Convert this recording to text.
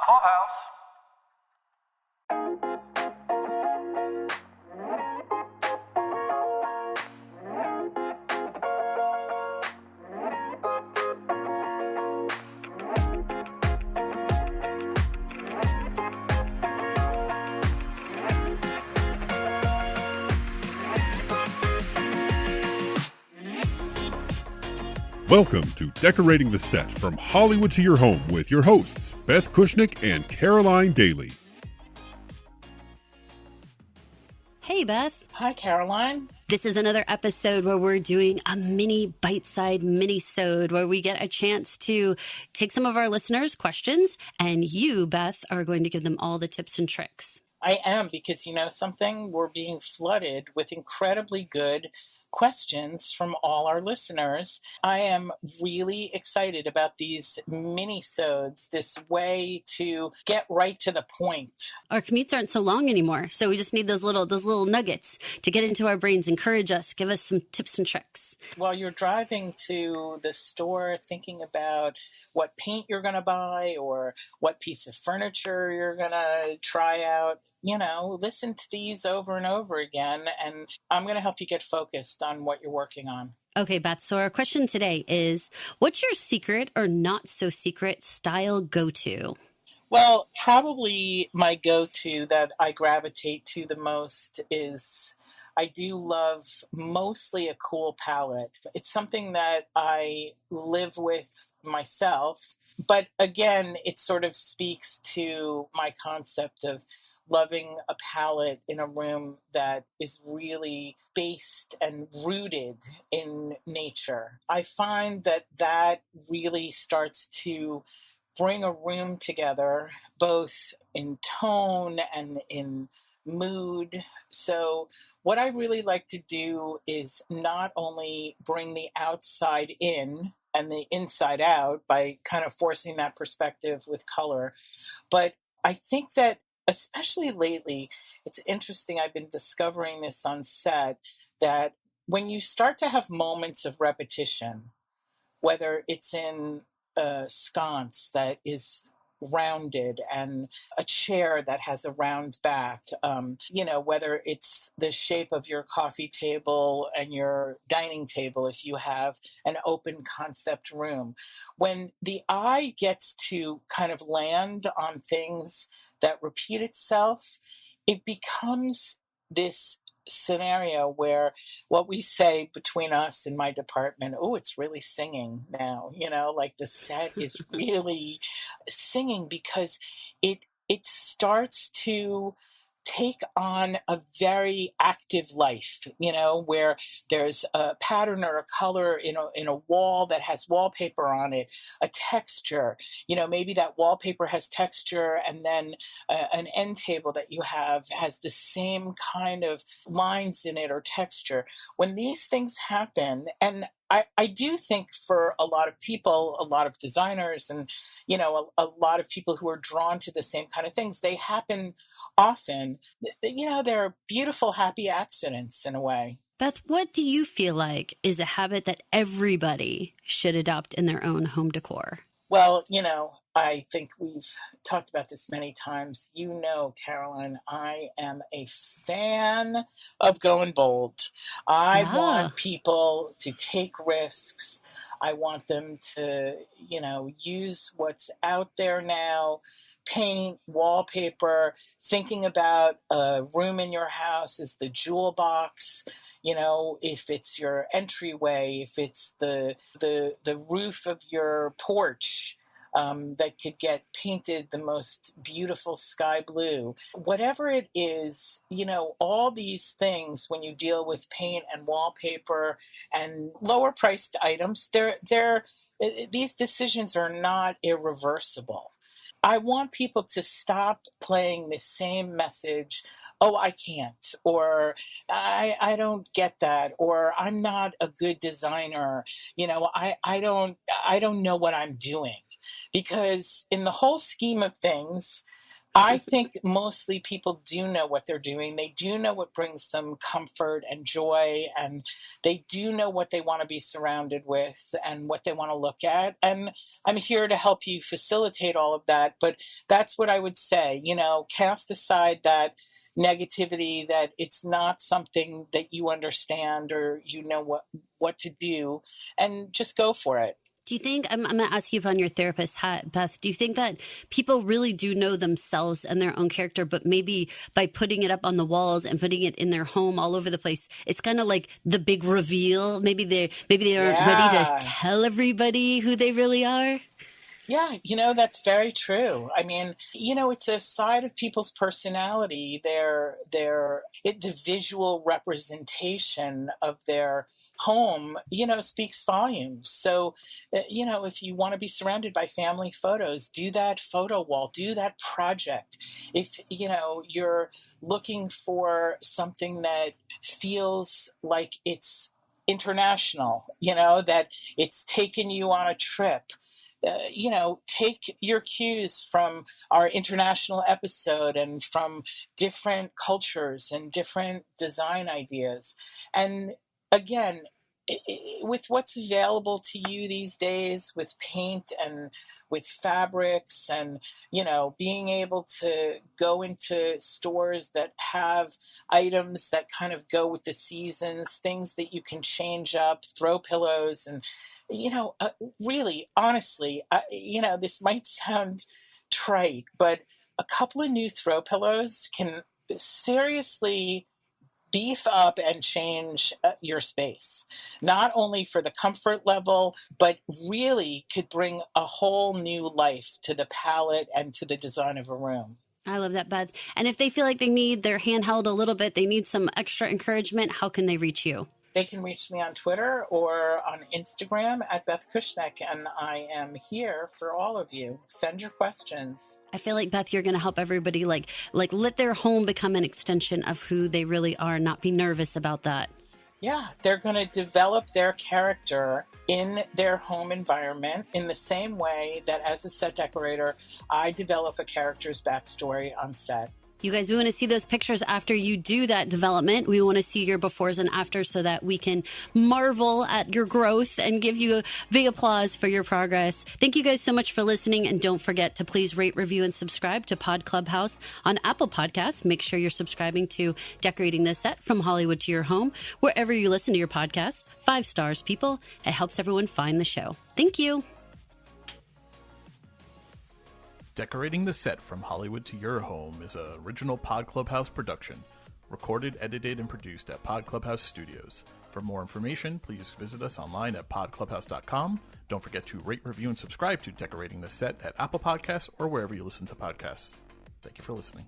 Clubhouse. Welcome to Decorating the Set from Hollywood to your home with your hosts, Beth Kushnick and Caroline Daley. Hey, Beth. Hi, Caroline. This is another episode where we're doing a mini bite-sized mini-sode where we get a chance to take some of our listeners' questions, and you, Beth, are going to give them all the tips and tricks. I am, because you know something? We're being flooded with incredibly good questions from all our listeners. I am really excited about these mini-sodes, this way to get right to the point. Our commutes aren't so long anymore, so we just need those little nuggets to get into our brains, encourage us, give us some tips and tricks. While you're driving to the store thinking about what paint you're going to buy or what piece of furniture you're going to try out, you know, listen to these over and over again, and I'm going to help you get focused on what you're working on. Okay, Beth, so our question today is, what's your secret or not so secret style go-to? Well, probably my go-to that I gravitate to the most is I do love mostly a cool palette. It's something that I live with myself, but again, it sort of speaks to my concept of loving a palette in a room that is really based and rooted in nature. I find that that really starts to bring a room together, both in tone and in mood. So what I really like to do is not only bring the outside in and the inside out by kind of forcing that perspective with color, but I think that especially lately, it's interesting, I've been discovering this on set, that when you start to have moments of repetition, whether it's in a sconce that is rounded and a chair that has a round back, whether it's the shape of your coffee table and your dining table if you have an open concept room, when the eye gets to kind of land on things that repeat itself, it becomes this scenario where what we say between us in my department, oh, it's really singing now, like the set is really singing, because it starts to take on a very active life, where there's a pattern or a color in a wall that has wallpaper on it, a texture, maybe that wallpaper has texture, and then an end table that you have has the same kind of lines in it or texture. When these things happen, and I do think for a lot of people, a lot of designers, and, a lot of people who are drawn to the same kind of things, they happen often. They're beautiful, happy accidents in a way. Beth, what do you feel like is a habit that everybody should adopt in their own home decor? Well, I think we've talked about this many times. Caroline, I am a fan of going bold. I want people to take risks. I want them to, use what's out there now, paint, wallpaper, thinking about a room in your house as the jewel box. If it's your entryway, if it's the roof of your porch, that could get painted the most beautiful sky blue. Whatever it is, all these things, when you deal with paint and wallpaper and lower priced items, these decisions are not irreversible. I want people to stop playing the same message. Oh, I can't, or I don't get that, or I'm not a good designer. I don't know what I'm doing. Because in the whole scheme of things, I think mostly people do know what they're doing. They do know what brings them comfort and joy, and they do know what they want to be surrounded with and what they want to look at. And I'm here to help you facilitate all of that. But that's what I would say, cast aside that negativity, that it's not something that you understand or you know what to do, and just go for it. Do you think, I'm going to ask you to put on your therapist hat, Beth, do you think that people really do know themselves and their own character, but maybe by putting it up on the walls and putting it in their home all over the place, it's kind of like the big reveal? Maybe they aren't ready to tell everybody who they really are? Yeah, that's very true. I mean, it's a side of people's personality. The visual representation of their home, speaks volumes. So, if you want to be surrounded by family photos, do that photo wall, do that project. If, you're looking for something that feels like it's international, that it's taken you on a trip, take your cues from our international episode and from different cultures and different design ideas. And again, with what's available to you these days with paint and with fabrics and, being able to go into stores that have items that kind of go with the seasons, things that you can change up, throw pillows and, really, honestly, this might sound trite, but a couple of new throw pillows can seriously beef up and change your space, not only for the comfort level, but really could bring a whole new life to the palette and to the design of a room. I love that, Beth. And if they feel like they need their hand held a little bit, they need some extra encouragement, how can they reach you? They can reach me on Twitter or on Instagram at Beth Kushnick, and I am here for all of you. Send your questions. I feel like, Beth, you're going to help everybody like let their home become an extension of who they really are, not be nervous about that. Yeah, they're going to develop their character in their home environment in the same way that as a set decorator, I develop a character's backstory on set. You guys, we want to see those pictures after you do that development. We want to see your befores and afters so that we can marvel at your growth and give you a big applause for your progress. Thank you guys so much for listening. And don't forget to please rate, review, and subscribe to Pod Clubhouse on Apple Podcasts. Make sure you're subscribing to Decorating the Set from Hollywood to Your Home, wherever you listen to your podcast. 5 stars, people. It helps everyone find the show. Thank you. Decorating the Set from Hollywood to Your Home is an original Pod Clubhouse production, recorded, edited, and produced at Pod Clubhouse Studios. For more information, please visit us online at podclubhouse.com. Don't forget to rate, review, and subscribe to Decorating the Set at Apple Podcasts or wherever you listen to podcasts. Thank you for listening.